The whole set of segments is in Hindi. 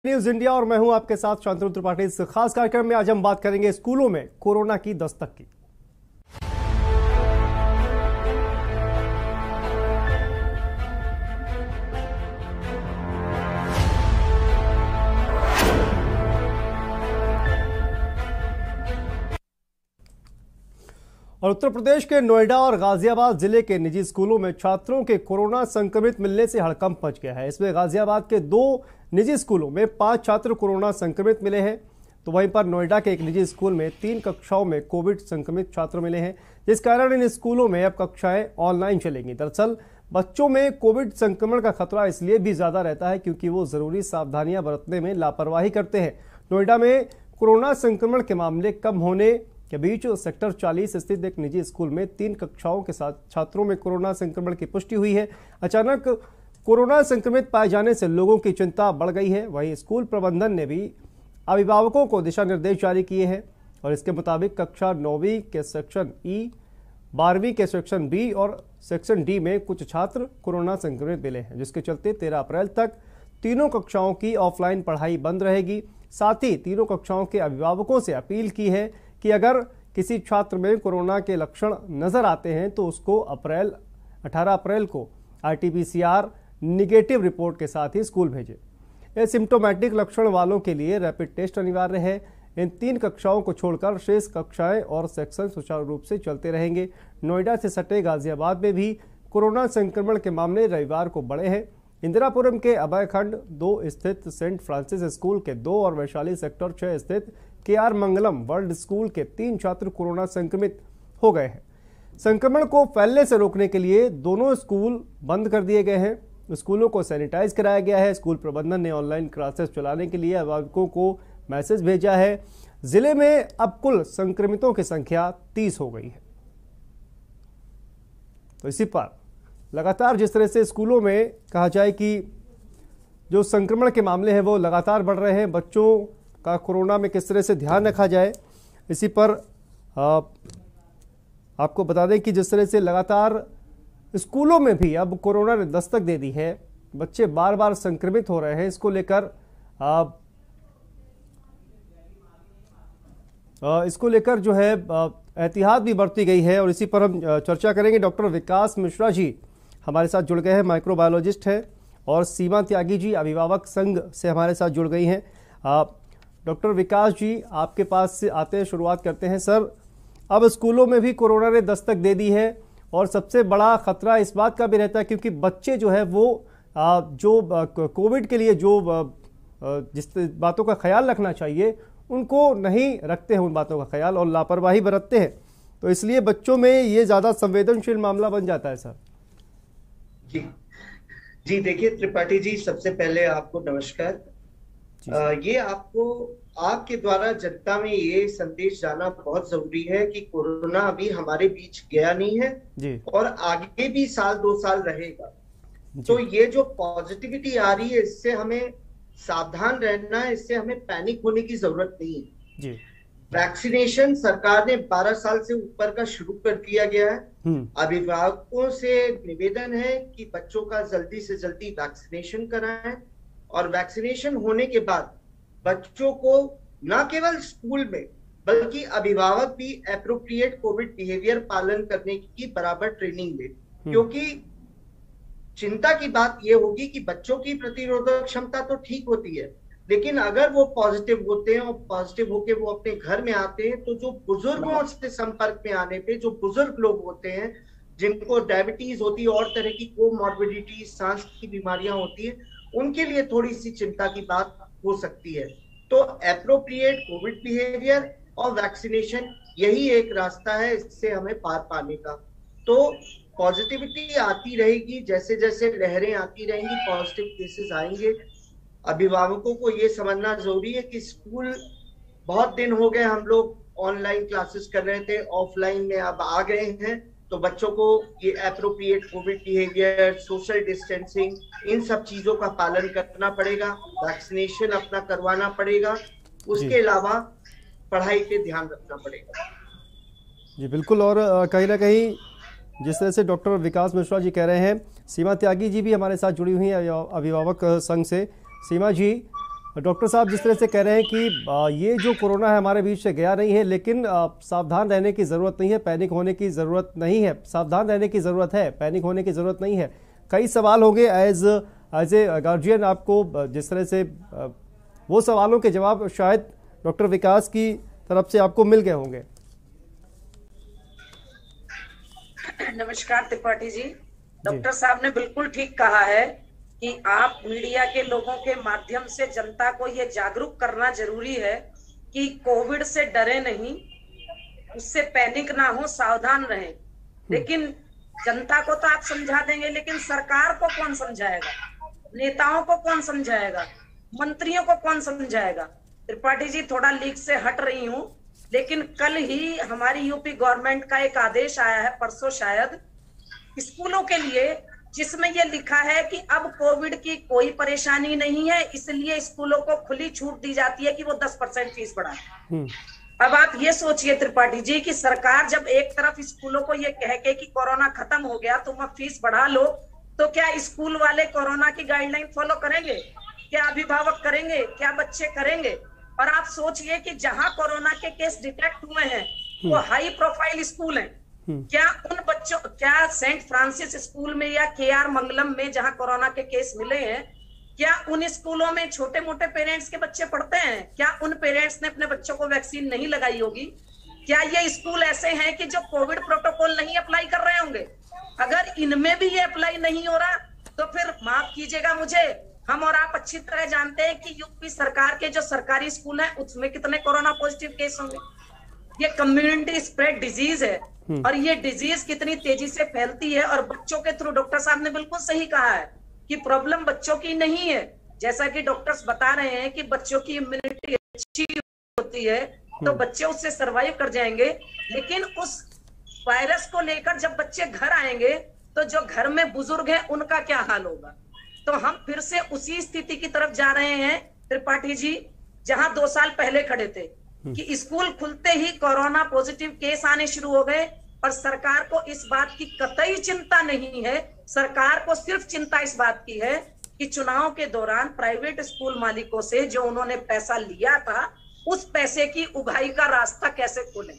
न्यूज इंडिया और मैं हूं आपके साथ शांतनु त्रिपाठी। इस खास कार्यक्रम में आज हम बात करेंगे स्कूलों में कोरोना की दस्तक की। और उत्तर प्रदेश के नोएडा और गाजियाबाद जिले के निजी स्कूलों में छात्रों के कोरोना संक्रमित मिलने से हड़कंप मच गया है। इसमें गाजियाबाद के 2 निजी स्कूलों में 5 छात्र कोरोना संक्रमित मिले हैं, तो वहीं पर नोएडा के एक निजी स्कूल में 3 कक्षाओं में कोविड संक्रमित छात्र मिले हैं, जिस कारण इन स्कूलों में अब कक्षाएं ऑनलाइन चलेंगी। दरअसल बच्चों में कोविड संक्रमण का खतरा इसलिए भी ज्यादा रहता है क्योंकि वो जरूरी सावधानियां बरतने में लापरवाही करते हैं। नोएडा में कोरोना संक्रमण के मामले कम होने के बीच सेक्टर 40 स्थित एक निजी स्कूल में 3 कक्षाओं के साथ छात्रों में कोरोना संक्रमण की पुष्टि हुई है। अचानक कोरोना संक्रमित पाए जाने से लोगों की चिंता बढ़ गई है। वहीं स्कूल प्रबंधन ने भी अभिभावकों को दिशा निर्देश जारी किए हैं और इसके मुताबिक कक्षा 9वीं के सेक्शन ई, 12वीं के सेक्शन बी और सेक्शन डी में कुछ छात्र कोरोना संक्रमित मिले हैं, जिसके चलते 13 अप्रैल तक तीनों कक्षाओं की ऑफलाइन पढ़ाई बंद रहेगी। साथ ही तीनों कक्षाओं के अभिभावकों से अपील की है कि अगर किसी छात्र में कोरोना के लक्षण नजर आते हैं तो उसको 18 अप्रैल को RT-PCR निगेटिव रिपोर्ट के साथ ही स्कूल भेजें। एसिम्प्टोमेटिक लक्षण वालों के लिए रैपिड टेस्ट अनिवार्य है। इन 3 कक्षाओं को छोड़कर शेष कक्षाएं और सेक्शन सुचारू रूप से चलते रहेंगे। नोएडा से सटे गाजियाबाद में भी कोरोना संक्रमण के मामले रविवार को बढ़े हैं। इंदिरापुरम के अभय खंड 2 स्थित सेंट फ्रांसिस स्कूल के 2 और वैशाली सेक्टर 6 स्थित KR मंगलम वर्ल्ड स्कूल के 3 छात्र कोरोना संक्रमित हो गए हैं। संक्रमण को फैलने से रोकने के लिए दोनों स्कूल बंद कर दिए गए हैं। स्कूलों को सैनिटाइज कराया गया है। स्कूल प्रबंधन ने ऑनलाइन क्लासेस चलाने के लिए अभिभावकों को मैसेज भेजा है। जिले में अब कुल संक्रमितों की संख्या 30 हो गई है। तो इसी पर लगातार जिस तरह से स्कूलों में कहा जाए कि जो संक्रमण के मामले हैं वो लगातार बढ़ रहे हैं, बच्चों का कोरोना में किस तरह से ध्यान रखा जाए, इसी पर आपको बता दें कि जिस तरह से लगातार स्कूलों में भी अब कोरोना ने दस्तक दे दी है, बच्चे बार बार संक्रमित हो रहे हैं। इसको लेकर जो है एहतियात भी बरती गई है और इसी पर हम चर्चा करेंगे। डॉक्टर विकास मिश्रा जी हमारे साथ जुड़ गए हैं, माइक्रोबायोलॉजिस्ट हैं, और सीमा त्यागी जी अभिभावक संघ से हमारे साथ जुड़ गई हैं। डॉक्टर विकास जी, आपके पास से आते हैं, शुरुआत करते हैं। सर, अब स्कूलों में भी कोरोना ने दस्तक दे दी है और सबसे बड़ा खतरा इस बात का भी रहता है क्योंकि बच्चे जो है वो जो कोविड के लिए जो जिस बातों का ख्याल रखना चाहिए उनको नहीं रखते हैं, उन बातों का ख्याल, और लापरवाही बरतते हैं, तो इसलिए बच्चों में ये ज्यादा संवेदनशील मामला बन जाता है। सर जी देखिए त्रिपाठी जी, सबसे पहले आपको नमस्कार। ये आपके द्वारा जनता में ये संदेश जाना बहुत जरूरी है कि कोरोना अभी हमारे बीच गया नहीं है जी, और आगे भी 1-2 साल रहेगा। तो ये जो पॉजिटिविटी आ रही है इससे हमें सावधान रहना है, इससे हमें पैनिक होने की जरूरत नहीं है जी। वैक्सीनेशन सरकार ने 12 साल से ऊपर का शुरू कर दिया गया है। अभिभावकों से निवेदन है कि बच्चों का जल्दी से जल्दी वैक्सीनेशन कराएं, और वैक्सीनेशन होने के बाद बच्चों को न केवल स्कूल में बल्कि अभिभावक भी एप्रोप्रिएट कोविड बिहेवियर पालन करने की बराबर ट्रेनिंग दे, क्योंकि चिंता की बात यह होगी कि बच्चों की प्रतिरोधक क्षमता तो ठीक होती है, लेकिन अगर वो पॉजिटिव होते हैं और पॉजिटिव होके वो अपने घर में आते हैं तो जो बुजुर्गों से संपर्क में आने पे जो बुजुर्ग लोग होते हैं जिनको डायबिटीज होती है और तरह की कोमॉर्बिडिटी, सांस की बीमारियां होती है, उनके लिए थोड़ी सी चिंता की बात हो सकती है। तो एप्रोप्रिएट कोविड बिहेवियर और वैक्सीनेशन यही एक रास्ता है इससे हमें पार पाने का। तो पॉजिटिविटी आती रहेगी, जैसे जैसे लहरें आती रहेंगी, पॉजिटिव केसेस आएंगे। अभिभावकों को ये समझना जरूरी है कि स्कूल बहुत दिन हो गए, हम लोग ऑनलाइन क्लासेस कर रहे थे, ऑफलाइन में अब आ गए हैं, तो बच्चों को ये appropriate COVID behaviour, social distancing, इन सब चीजों का पालन करना पड़ेगा, वैक्सीनेशन अपना करवाना पड़ेगा, उसके अलावा पढ़ाई पे ध्यान रखना पड़ेगा। जी बिल्कुल, और कहीं ना कहीं जिस तरह से डॉक्टर विकास मिश्रा जी कह रहे हैं, सीमा त्यागी जी भी हमारे साथ जुड़ी हुई हैं अभिभावक संघ से। सीमा जी, डॉक्टर साहब जिस तरह से कह रहे हैं कि ये जो कोरोना है हमारे बीच से गया नहीं है, लेकिन सावधान रहने की ज़रूरत नहीं है, पैनिक होने की ज़रूरत नहीं है। सावधान रहने की ज़रूरत है, पैनिक होने की ज़रूरत नहीं है। कई सवाल होंगे एज ए गार्जियन आपको, जिस तरह से वो सवालों के जवाब शायद डॉक्टर विकास की तरफ से आपको मिल गए होंगे। नमस्कार त्रिपाठी जी। डॉक्टर साहब ने बिल्कुल ठीक कहा है कि आप मीडिया के लोगों के माध्यम से जनता को ये जागरूक करना जरूरी है कि कोविड से डरे नहीं, उससे पैनिक ना हो, सावधान रहें। लेकिन जनता को तो आप समझा देंगे, लेकिन सरकार को कौन समझाएगा? नेताओं को कौन समझाएगा? मंत्रियों को कौन समझाएगा? त्रिपाठी जी थोड़ा लीक से हट रही हूँ, लेकिन कल ही हमारी यूपी गवर्नमेंट का एक आदेश आया है, परसों शायद, स्कूलों के लिए, जिसमें यह लिखा है कि अब कोविड की कोई परेशानी नहीं है, इसलिए स्कूलों को खुली छूट दी जाती है कि वो 10% फीस बढ़ाए। अब आप ये सोचिए त्रिपाठी जी कि सरकार जब एक तरफ स्कूलों को ये कह के कि कोरोना खत्म हो गया, तुम अब फीस बढ़ा लो, तो क्या स्कूल वाले कोरोना की गाइडलाइन फॉलो करेंगे? क्या अभिभावक करेंगे? क्या बच्चे करेंगे? और आप सोचिए कि जहां कोरोना के केस डिटेक्ट हुए हैं वो हाई प्रोफाइल स्कूल हैं। क्या उन बच्चों, क्या सेंट फ्रांसिस स्कूल में या KR मंगलम में जहां कोरोना के केस मिले हैं, क्या उन स्कूलों में छोटे मोटे पेरेंट्स के बच्चे पढ़ते हैं? क्या उन पेरेंट्स ने अपने बच्चों को वैक्सीन नहीं लगाई होगी? क्या ये स्कूल ऐसे हैं कि जो कोविड प्रोटोकॉल नहीं अप्लाई कर रहे होंगे? अगर इनमें भी ये अप्लाई नहीं हो रहा तो फिर माफ कीजिएगा मुझे, हम और आप अच्छी तरह जानते हैं कि यूपी सरकार के जो सरकारी स्कूल हैं उसमें कितने कोरोना पॉजिटिव केस होंगे। ये कम्युनिटी स्प्रेड डिजीज है और ये डिजीज कितनी तेजी से फैलती है। और बच्चों के थ्रू, डॉक्टर साहब ने बिल्कुल सही कहा है कि प्रॉब्लम बच्चों की नहीं है। जैसा कि डॉक्टर्स बता रहे हैं कि बच्चों की इम्यूनिटी अच्छी होती है तो बच्चे उससे सरवाइव कर जाएंगे, लेकिन उस वायरस को लेकर जब बच्चे घर आएंगे तो जो घर में बुजुर्ग हैं उनका क्या हाल होगा? तो हम फिर से उसी स्थिति की तरफ जा रहे हैं त्रिपाठी जी, जहां 2 साल पहले खड़े थे कि स्कूल खुलते ही कोरोना पॉजिटिव केस आने शुरू हो गए और सरकार को इस बात की कतई चिंता नहीं है। सरकार को सिर्फ चिंता इस बात की है कि चुनाव के दौरान प्राइवेट स्कूल मालिकों से जो उन्होंने पैसा लिया था उस पैसे की उगाही का रास्ता कैसे खोले।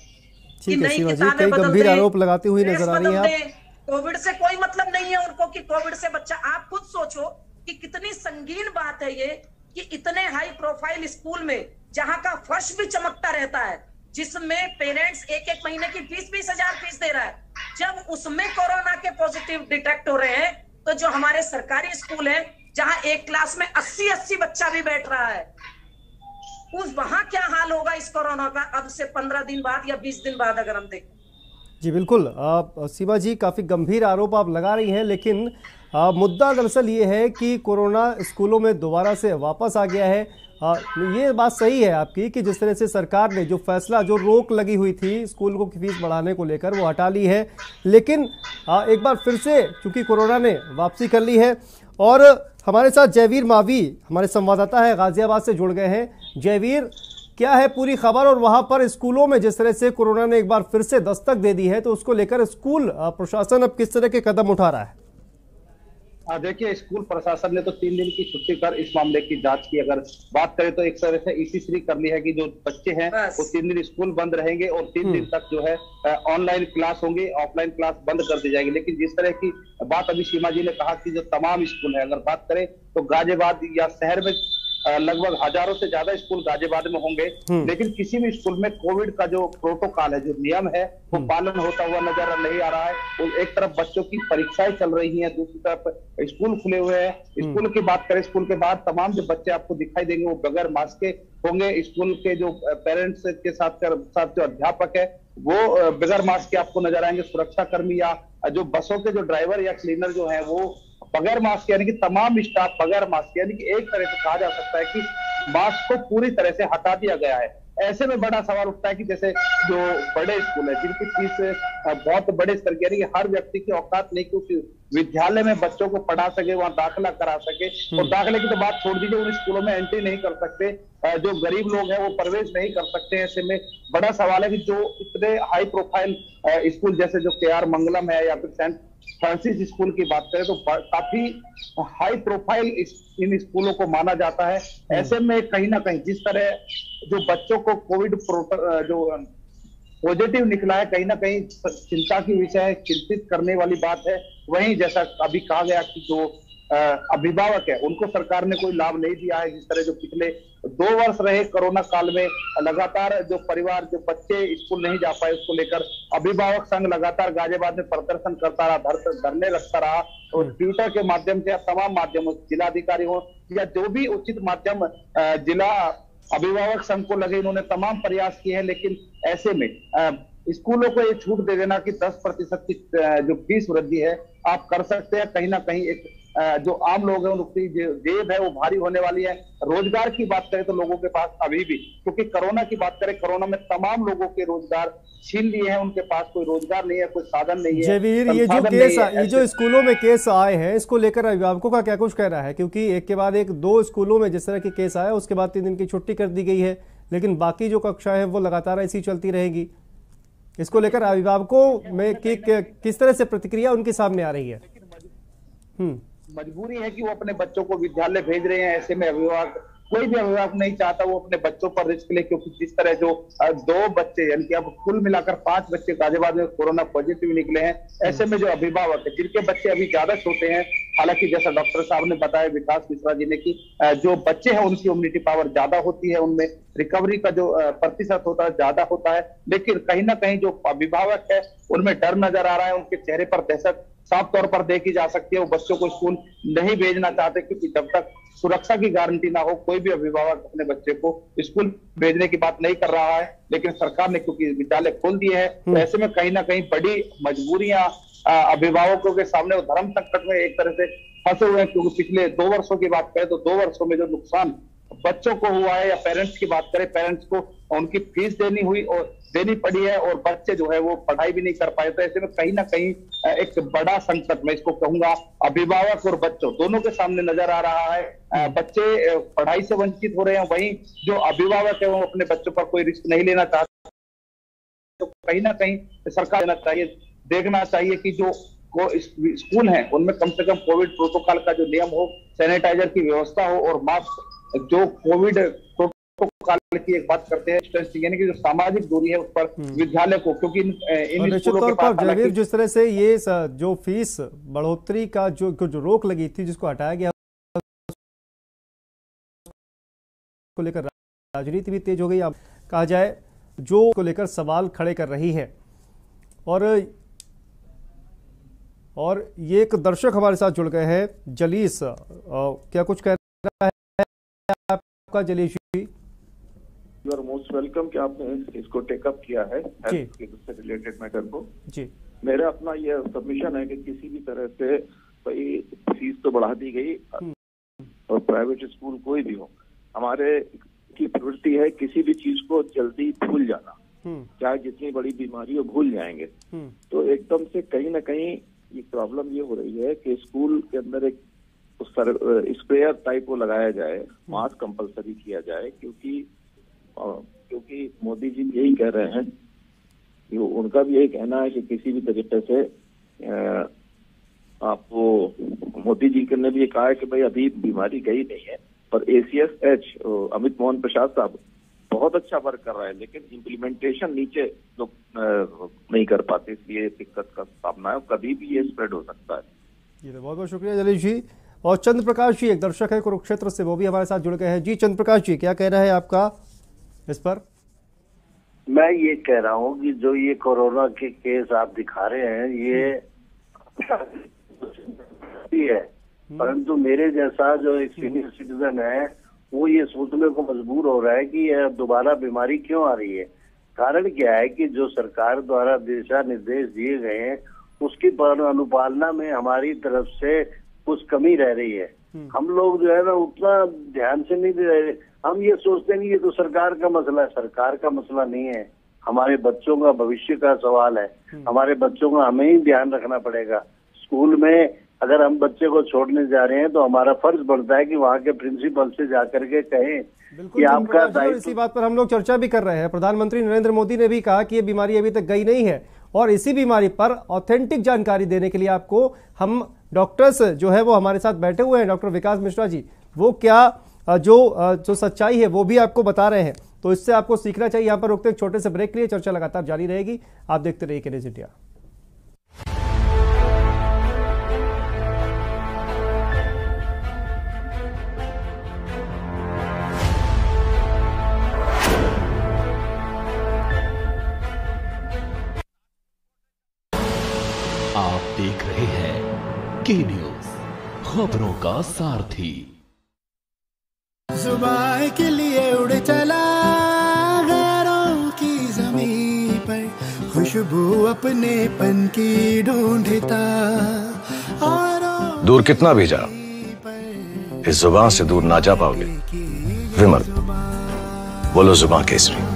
ठीक है सीमा जी, कई गंभीर आरोप लगाती हुई नजर आ रही हैं आप। कोविड से कोई मतलब नहीं है उनको कि कोविड से बच्चा, आप खुद सोचो कि कितनी संगीन बात है ये कि इतने हाई प्रोफाइल स्कूल में जहां का फर्श भी चमकता रहता है, जिसमें पेरेंट्स एक महीने की 20-20 हजार फीस दे रहा है, जब उसमें कोरोना के पॉजिटिव डिटेक्ट हो रहे हैं, तो जो हमारे सरकारी स्कूल हैं जहां एक क्लास में 80 बच्चा भी बैठ रहा है, उस वहां क्या हाल होगा इस कोरोना का अब से 15 दिन बाद या 20 दिन बाद अगर हम देखें। जी बिल्कुल, सीमा जी काफ़ी गंभीर आरोप आप लगा रही हैं, लेकिन मुद्दा दरअसल ये है कि कोरोना स्कूलों में दोबारा से वापस आ गया है। ये बात सही है आपकी कि जिस तरह से सरकार ने जो फैसला, जो रोक लगी हुई थी स्कूलों की फीस बढ़ाने को लेकर, वो हटा ली है, लेकिन एक बार फिर से चूंकि कोरोना ने वापसी कर ली है। और हमारे साथ जयवीर मावी हमारे संवाददाता है, गाजियाबाद से जुड़ गए हैं। जयवीर, क्या है पूरी खबर और वहां पर स्कूलों में जिस तरह से कोरोना ने एक बार फिर से दस्तक दे दी है, तो उसको लेकर स्कूल प्रशासन अब किस तरह के कदम उठा रहा है? देखिए, स्कूल प्रशासन ने तो 3 दिन की छुट्टी कर इस मामले की जांच की। अगर बात करें तो एक तरह से EC3 कर ली है कि जो बच्चे हैं वो 3 दिन स्कूल बंद रहेंगे और 3 दिन तक जो है ऑनलाइन क्लास होंगे, ऑफलाइन क्लास बंद कर दी जाएगी। लेकिन जिस तरह की बात अभी सीमा जी ने कहा कि जो तमाम स्कूल है, अगर बात करें तो गाजियाबाद या शहर में लगभग हजारों से ज्यादा स्कूल गाजियाबाद में होंगे, लेकिन किसी भी स्कूल में कोविड का जो प्रोटोकॉल है, जो नियम है, वो पालन होता हुआ नजर नहीं आ रहा है। तो एक तरफ बच्चों की परीक्षाएं चल रही हैं, दूसरी तरफ स्कूल खुले हुए हैं। स्कूल की बात करें, स्कूल के बाद तमाम जो बच्चे आपको दिखाई देंगे वो बगैर मास्क के होंगे। स्कूल के जो पेरेंट्स के साथ जो अध्यापक है वो बगैर मास्क के आपको नजर आएंगे। सुरक्षा कर्मी या जो बसों के जो ड्राइवर या क्लीनर जो है वो बगैर मास्क, यानी कि तमाम स्टाफ बगैर मास्क, यानी कि एक तरह से कहा जा सकता है कि मास्क को पूरी तरह से हटा दिया गया है। ऐसे में बड़ा सवाल उठता है कि जैसे जो बड़े स्कूल है जिनकी फीस बहुत बड़े स्तर की, यानी कि हर व्यक्ति की औकात नहीं कि उस विद्यालय में बच्चों को पढ़ा सके, वहां दाखिला करा सके। और दाखिले की तो बात छोड़ दीजिए, उन स्कूलों में एंट्री नहीं कर सकते, जो गरीब लोग हैं वो प्रवेश नहीं कर सकते। ऐसे में बड़ा सवाल है कि जो इतने हाई प्रोफाइल स्कूल जैसे जो KR मंगलम है या फिर सेंट फ्रांसिस स्कूल की बात करें तो काफी हाई प्रोफाइल इन स्कूलों को माना जाता है। ऐसे में कहीं ना कहीं जिस तरह जो बच्चों को कोविड जो पॉजिटिव निकला है, कहीं ना कहीं चिंता की विषय है, चिंतित करने वाली बात है। वहीं जैसा अभी कहा गया कि जो अभिभावक है उनको सरकार ने कोई लाभ नहीं दिया है। जिस तरह जो पिछले 2 वर्ष रहे कोरोना काल में लगातार जो परिवार जो बच्चे स्कूल नहीं जा पाए उसको लेकर अभिभावक संघ लगातार गाजियाबाद में प्रदर्शन करता रहा, धरने रखता रहा और ट्विटर के माध्यम से तमाम माध्यमों जिलाधिकारी हो या जो भी उचित माध्यम जिला अभिभावक संघ को लगे, इन्होंने तमाम प्रयास किए हैं। लेकिन ऐसे में स्कूलों को ये छूट दे देना कि 10% की जो फीस वृद्धि है आप कर सकते हैं, कहीं ना कहीं एक जो आम लोग हैं उनकी जेब है वो भारी होने वाली है। रोजगार की बात करें तो लोगों के पास अभी भी, क्योंकि कोरोना की बात करें, कोरोना में तमाम लोगों के रोजगार छीन लिए हैं, उनके पास कोई रोजगार नहीं है, कोई साधन नहीं है। जयवीर, ये जो स्कूलों में केस आए हैं इसको लेकर अभिभावकों का क्या कुछ कह रहा है? क्योंकि एक के बाद एक 2 स्कूलों में जिस तरह के केस आए उसके बाद 3 दिन की छुट्टी कर दी गई है, लेकिन बाकी जो कक्षाएं हैं वो लगातार ऐसी चलती रहेगी। इसको लेकर अभिभावकों में किस तरह से प्रतिक्रिया उनके सामने आ रही है? मजबूरी है कि वो अपने बच्चों को विद्यालय भेज रहे हैं। ऐसे में अभिभावक, कोई भी अभिभावक नहीं चाहता वो अपने बच्चों पर रिस्क ले, क्योंकि जिस तरह जो 2 बच्चे यानी कि अब कुल मिलाकर 5 बच्चे गाजियाबाद में कोरोना पॉजिटिव निकले हैं। ऐसे में जो अभिभावक है जिनके बच्चे अभी ज्यादा छोटे हैं, हालांकि जैसा डॉक्टर साहब ने बताया, विकास मिश्रा जी ने, कि जो बच्चे हैं उनकी इम्यूनिटी पावर ज्यादा होती है, उनमें रिकवरी का जो प्रतिशत होता है ज्यादा होता है। लेकिन कहीं ना कहीं जो अभिभावक है उनमें डर नजर आ रहा है, उनके चेहरे पर दहशत साफ तौर पर देखी जा सकती है। वो बच्चों को स्कूल नहीं भेजना चाहते, क्योंकि जब तक सुरक्षा की गारंटी ना हो कोई भी अभिभावक अपने बच्चे को स्कूल भेजने की बात नहीं कर रहा है। लेकिन सरकार ने क्योंकि विद्यालय खोल दिए हैं, तो ऐसे में कहीं ना कहीं बड़ी मजबूरियां अभिभावकों के सामने धर्म संकट में एक तरह से फंसे हुए हैं। क्योंकि पिछले 2 वर्षों की बात करें तो 2 वर्षों में जो नुकसान बच्चों को हुआ है, या पेरेंट्स की बात करें, पेरेंट्स को उनकी फीस देनी पड़ी है और बच्चे जो है वो पढ़ाई भी नहीं कर पाए। तो ऐसे में कहीं ना कहीं एक बड़ा संकट, मैं इसको कहूंगा, अभिभावक और बच्चों दोनों के सामने नजर आ रहा है। बच्चे पढ़ाई से वंचित हो रहे हैं, वहीं जो अभिभावक है वो अपने बच्चों पर कोई रिस्क नहीं लेना चाहते। तो कहीं ना कहीं सरकार देखना चाहिए कि जो स्कूल है उनमें कम से कम कोविड प्रोटोकॉल का जो नियम हो, सैनिटाइजर की व्यवस्था हो और मास्क, जो कोविड प्रोटोकॉल की एक बात करते हैं डिस्टेंसिंग यानी कि जो सामाजिक दूरी है उस पर विद्यालय को, क्योंकि इन स्कूलों के पास जयवीर जिस तरह से ये जो फीस बढ़ोतरी का जो रोक लगी थी जिसको हटाया गया को लेकर राजनीति भी तेज हो गई, अब कहा जाए, जो को लेकर सवाल खड़े कर रही है। और ये एक दर्शक हमारे साथ जुड़ गए हैं, जलीस, क्या कुछ कह रहा है आपका जलीस जी? यू आर मोस्ट वेलकम कि आपने इसको टेकअप किया है हेल्थ से रिलेटेड मैटर को जी। मेरा अपना ये सबमिशन है कि किसी भी तरह से भाई फीस तो बढ़ा दी गई और प्राइवेट स्कूल कोई भी हो, हमारे की प्रवृत्ति है किसी भी चीज को जल्दी भूल जाना, चाहे जितनी बड़ी बीमारी हो भूल जाएंगे। तो एकदम से कहीं ना कहीं ये प्रॉब्लम ये हो रही है कि स्कूल के अंदर एक स्प्रेयर टाइप वो लगाया जाए, मास्क कंपलसरी किया जाए, क्योंकि मोदी जी यही कह रहे हैं, उनका भी यही कहना है कि किसी भी तरीके से आपको, मोदी जी ने भी ये कहा है कि भाई अभी बीमारी गई नहीं है, पर ACSH अमित मोहन प्रसाद साहब बहुत अच्छा वर्क कर रहा है, लेकिन इम्प्लीमेंटेशन नीचे लोग नहीं कर पाते, इसलिए दिक्कत का सामना है, कभी भी ये स्प्रेड हो सकता है। जी बहुत बहुत शुक्रिया जलीश जी। और चंद्र प्रकाश जी एक दर्शक है कुरुक्षेत्र से, वो भी हमारे साथ जुड़ गए हैं। जी चंद्र प्रकाश जी, क्या कहना है आपका इस पर? मैं ये कह रहा हूँ कि जो ये कोरोना के केस आप दिखा रहे हैं ये है, परंतु मेरे जैसा जो एक सीनियर सिटीजन है वो ये सोचने को मजबूर हो रहा है कि यह दोबारा बीमारी क्यों आ रही है। कारण क्या है कि जो सरकार द्वारा दिशा निर्देश दिए गए हैं उसकी अनुपालना में हमारी तरफ से कुछ कमी रह रही है। हम लोग जो है ना उतना ध्यान से नहीं दे रहे। हम ये सोचते हैं कि ये तो सरकार का मसला है, सरकार का मसला नहीं है, हमारे बच्चों का भविष्य का सवाल है, हमारे बच्चों का हमें ही ध्यान रखना पड़ेगा। स्कूल में अगर हम बच्चे को छोड़ने जा रहे हैं तो हमारा फर्ज बनता है कि वहाँ के प्रिंसिपल से जाकर के कहें कि आपका दायित्व। इसी बात पर हम लोग चर्चा भी कर रहे हैं। प्रधानमंत्री नरेंद्र मोदी ने भी कहा कि ये बीमारी अभी तक गई नहीं है और इसी बीमारी पर ऑथेंटिक जानकारी देने के लिए आपको हम डॉक्टर्स जो है वो हमारे साथ बैठे हुए हैं, डॉक्टर विकास मिश्रा जी, वो क्या जो सच्चाई है वो भी आपको बता रहे हैं, तो इससे आपको सीखना चाहिए। यहाँ पर रुकते एक छोटे से ब्रेक के लिए, चर्चा लगातार जारी रहेगी, आप देखते रहिए के न्यूज़ इंडिया। आप देख रहे हैं के न्यूज, खबरों का सारथी। जुबान के लिए उड़ चला गैरों की ज़मीं पर, खुशबू अपने पन की ढूंढता। दूर कितना भी जा, इस जुबान से दूर ना जा पाओगे। विमल, बोलो जुबान केसरी।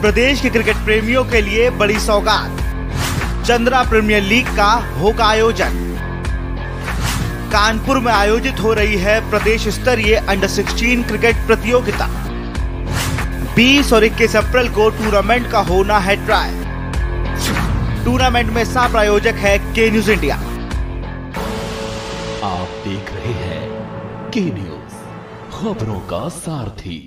प्रदेश के क्रिकेट प्रेमियों के लिए बड़ी सौगात, चंद्रा प्रीमियर लीग का होगा आयोजन। कानपुर में आयोजित हो रही है प्रदेश स्तरीय अंडर 16 क्रिकेट प्रतियोगिता। 20 और 21 अप्रैल को टूर्नामेंट का होना है ट्रायल। टूर्नामेंट में सह प्रायोजक है के न्यूज इंडिया। आप देख रहे हैं के न्यूज, खबरों का सारथी।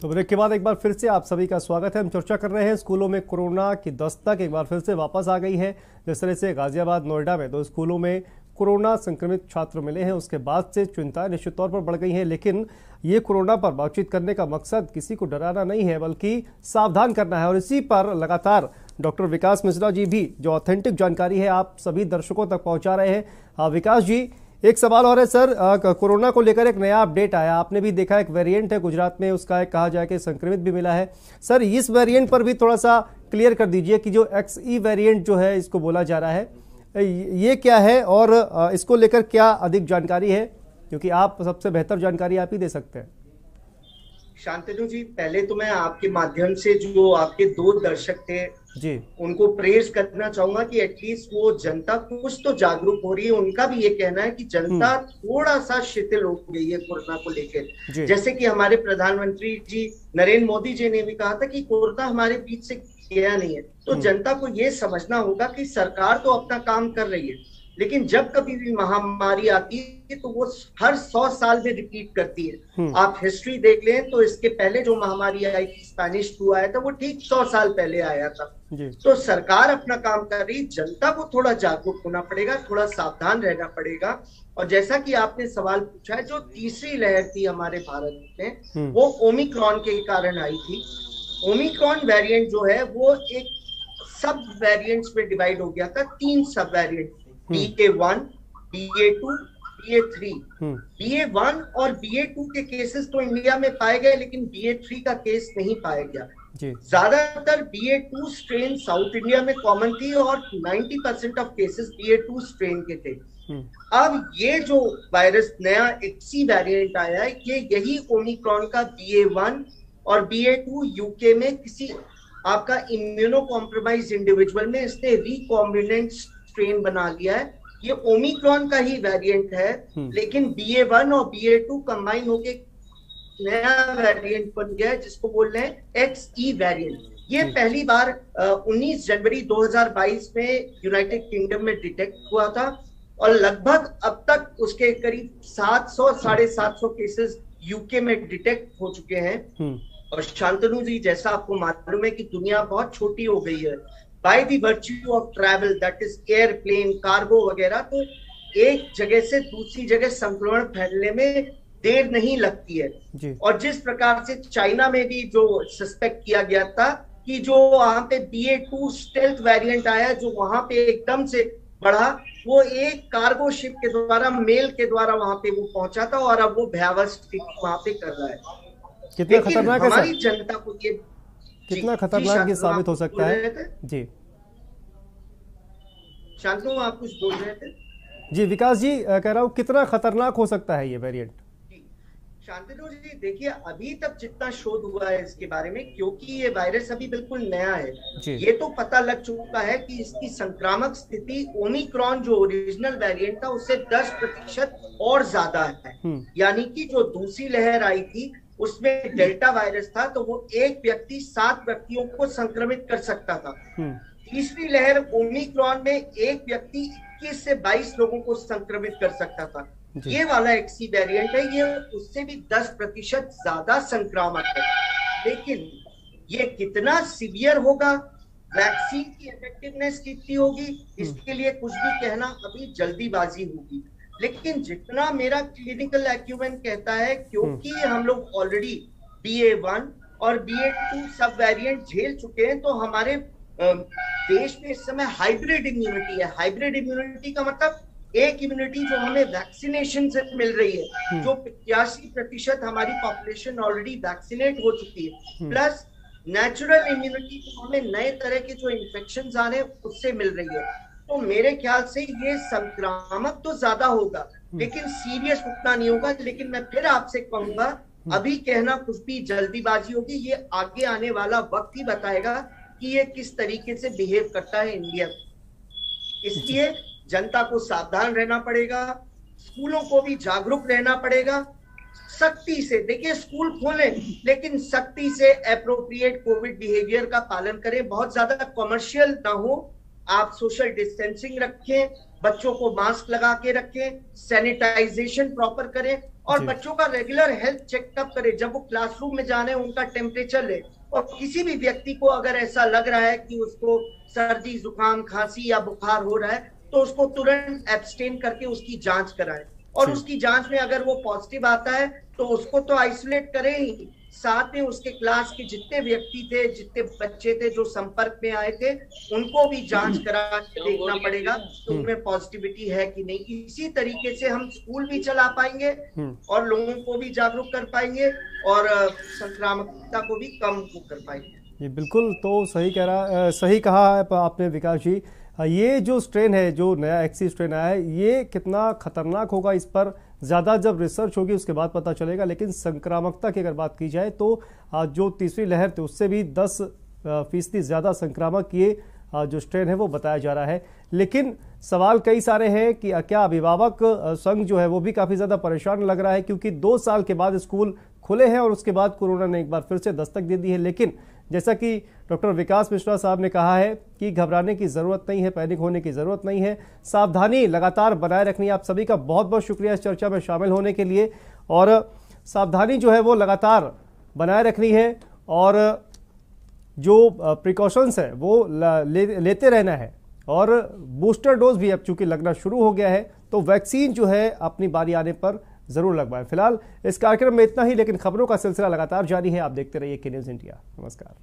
तो ब्रेक के बाद एक बार फिर से आप सभी का स्वागत है। हम चर्चा कर रहे हैं स्कूलों में कोरोना की दस्तक एक बार फिर से वापस आ गई है। जिस तरह से गाजियाबाद, नोएडा में 2 स्कूलों में कोरोना संक्रमित छात्र मिले हैं, उसके बाद से चिंताएं निश्चित तौर पर बढ़ गई हैं। लेकिन ये कोरोना पर बातचीत करने का मकसद किसी को डराना नहीं है, बल्कि सावधान करना है। और इसी पर लगातार डॉक्टर विकास मिश्रा जी भी जो ऑथेंटिक जानकारी है आप सभी दर्शकों तक पहुंचा रहे हैं। विकास जी, एक सवाल और है सर, कोरोना को लेकर एक नया अपडेट आया, आपने भी देखा, एक वेरिएंट है गुजरात में, उसका एक कहा जाए कि संक्रमित भी मिला है। सर, इस वेरिएंट पर भी थोड़ा सा क्लियर कर दीजिए कि जो XE वेरिएंट जो है इसको बोला जा रहा है, ये क्या है और इसको लेकर क्या अधिक जानकारी है, क्योंकि आप सबसे बेहतर जानकारी आप ही दे सकते हैं। शांतनु जी, पहले तो मैं आपके माध्यम से जो आपके 2 दर्शक थे जी, उनको प्रेज करना चाहूंगा कि एटलीस्ट वो जनता कुछ तो जागरूक हो रही है। उनका भी ये कहना है कि जनता थोड़ा सा शिथिल हो गई है कोरोना को लेकर। जैसे कि हमारे प्रधानमंत्री जी नरेंद्र मोदी जी ने भी कहा था कि कोरोना हमारे बीच से गया नहीं है। तो जनता को ये समझना होगा कि सरकार तो अपना काम कर रही है, लेकिन जब कभी भी महामारी आती है तो वो हर 100 साल में रिपीट करती है। आप हिस्ट्री देख लें तो इसके पहले जो महामारी आई थी, स्पेनिश फ्लू आया था, वो ठीक 100 साल पहले आया था। तो सरकार अपना काम कर रही, जनता को थोड़ा जागरूक होना पड़ेगा, थोड़ा सावधान रहना पड़ेगा। और जैसा कि आपने सवाल पूछा है, जो तीसरी लहर थी हमारे भारत में, वो ओमिक्रॉन के कारण आई थी। ओमिक्रॉन वेरिएंट जो है वो एक सब वेरिएंट्स में डिवाइड हो गया था, 3 सब variant, BA1, BA2, BA3। BA1 और BA2 के केसेस तो इंडिया में पाए गए, लेकिन BA3 का केस नहीं पाया गया। ज्यादातर BA2 स्ट्रेन साउथ इंडिया में कॉमन थी और 90% ऑफ केसेस BA2 स्ट्रेन के थे। अब ये जो वायरस नया XE वेरिएंट आया है, ये यही ओमिक्रॉन का BA1 और BA2 यूके में किसी आपका इम्यूनो कॉम्प्रोमाइज इंडिविजुअल में इसने रिकॉम्बिनेंट स्ट्रेन बना लिया है। ये ओमिक्रॉन का ही वेरिएंट है, लेकिन BA1 और BA2 कंबाइन होके नया वेरिएंट बन गया है, जिसको बोल रहे हैं XE वेरिएंट। ये पहली बार 19 जनवरी 2022 में यूनाइटेड किंगडम में डिटेक्ट हुआ था और लगभग अब तक उसके करीब 700-750 केसेस यूके में डिटेक्ट हो चुके हैं। और शांतनु जी, जैसा आपको मालूम है कि दुनिया बहुत छोटी हो गई है, by the virtue of travel, that is airplane, cargo वगैरह, तो एक जगह से दूसरी जगह संक्रमण फैलने में देर नहीं लगती है। और जिस प्रकार से चाइना में भी जो सस्पेक्ट किया गया था कि जो वहां पे BA2 स्टेल्थ वेरिएंट आया, जो वहां पे एकदम से बढ़ा, वो एक कार्गो शिप के द्वारा, मेल के द्वारा वहां पे वो पहुंचा था और अब वो भयावह स्थिति वहां पे कर रहा है। कितना खतरनाक है हमारी जनता को ये कितना खतरनाक ये साबित हो सकता है जी। शांतनु आप कुछ बोल रहे थे? जी विकास जी कह रहा हूँ कितना खतरनाक हो सकता है ये वेरिएंट? शांतनु जी देखिए, अभी तक जितना शोध हुआ है इसके बारे में, क्योंकि ये वायरस अभी बिल्कुल नया है, ये तो पता लग चुका है कि इसकी संक्रामक स्थिति ओमिक्रॉन जो ओरिजिनल वेरिएंट था उससे 10% और ज्यादा है। यानी कि जो दूसरी लहर आई थी उसमें डेल्टा वायरस था तो वो एक व्यक्ति 7 व्यक्तियों को संक्रमित कर सकता था। तीसरी लहर ओमिक्रॉन में एक व्यक्ति 21 से 22 लोगों को संक्रमित कर सकता था। ये वाला एक्सी वेरिएंट है, ये उससे भी 10% ज्यादा संक्रामक है। लेकिन ये कितना सीवियर होगा, वैक्सीन की इफेक्टिवनेस कितनी होगी, इसके लिए कुछ भी कहना अभी जल्दीबाजी होगी। लेकिन जितना मेरा क्लिनिकल एक्यूमेंट कहता है, क्योंकि हम लोग ऑलरेडी BA.1 और BA.2 सब वेरिएंट झेल चुके हैं, तो हमारे देश में इस समय हाइब्रिड इम्यूनिटी है। हाइब्रिड इम्यूनिटी का मतलब एक इम्यूनिटी जो हमें वैक्सीनेशन से मिल रही है, जो 85% हमारी पॉपुलेशन ऑलरेडी वैक्सीनेट हो चुकी है, प्लस नेचुरल इम्यूनिटी जो हमें नए तरह के जो इन्फेक्शंस आ रहे हैं उससे मिल रही है। तो मेरे ख्याल से ये संक्रामक तो ज्यादा होगा लेकिन सीरियस उतना नहीं होगा। लेकिन मैं फिर आपसे कहूंगा, अभी कहना कुछ भी जल्दीबाजी होगी। ये आगे आने वाला वक्त ही बताएगा कि ये किस तरीके से बिहेव करता है इंडिया। इसलिए जनता को सावधान रहना पड़ेगा, स्कूलों को भी जागरूक रहना पड़ेगा, सख्ती से। देखिए स्कूल खोलें लेकिन सख्ती से एप्रोप्रिएट कोविड बिहेवियर का पालन करें, बहुत ज्यादा कमर्शियल ना हो। आप सोशल डिस्टेंसिंग रखें, बच्चों को मास्क लगा के रखें, सैनिटाइजेशन प्रॉपर करें और बच्चों का रेगुलर हेल्थ चेकअप करें। जब वो क्लासरूम में जाने उनका टेम्परेचर ले, और किसी भी व्यक्ति को अगर ऐसा लग रहा है कि उसको सर्दी जुकाम खांसी या बुखार हो रहा है तो उसको तुरंत एब्सटेन करके उसकी जांच कराएं। और उसकी जांच में अगर वो पॉजिटिव आता है तो उसको तो आइसोलेट करें ही, साथ में उसके क्लास के जितने व्यक्ति थे, जितने बच्चे थे जो संपर्क में आए थे, उनको भी जांच करा के देखना पड़ेगा तो उनमें पॉजिटिविटी है कि नहीं। इसी तरीके से हम स्कूल भी चला पाएंगे और लोगों को भी जागरूक कर पाएंगे और संक्रामकता को भी कम कर पाएंगे। ये बिल्कुल तो सही कहा है आपने विकास जी। ये जो स्ट्रेन है, जो नया एक्सी स्ट्रेन आया है, ये कितना खतरनाक होगा इस पर ज़्यादा जब रिसर्च होगी उसके बाद पता चलेगा। लेकिन संक्रामकता की अगर बात की जाए तो जो तीसरी लहर थी उससे भी 10% ज़्यादा संक्रामक ये जो स्ट्रेन है वो बताया जा रहा है। लेकिन सवाल कई सारे हैं कि क्या अभिभावक संघ जो है वो भी काफ़ी ज़्यादा परेशान लग रहा है, क्योंकि 2 साल के बाद स्कूल खुले हैं और उसके बाद कोरोना ने एक बार फिर से दस्तक दे दी है। लेकिन जैसा कि डॉक्टर विकास मिश्रा साहब ने कहा है कि घबराने की ज़रूरत नहीं है, पैनिक होने की ज़रूरत नहीं है, सावधानी लगातार बनाए रखनी है। आप सभी का बहुत बहुत शुक्रिया इस चर्चा में शामिल होने के लिए। और सावधानी जो है वो लगातार बनाए रखनी है और जो प्रिकॉशंस है वो लेते रहना है। और बूस्टर डोज भी अब चूंकि लगना शुरू हो गया है तो वैक्सीन जो है अपनी बारी आने पर जरूर लगवाएं। फिलहाल इस कार्यक्रम में इतना ही, लेकिन खबरों का सिलसिला लगातार जारी है। आप देखते रहिए के न्यूज़ इंडिया। नमस्कार।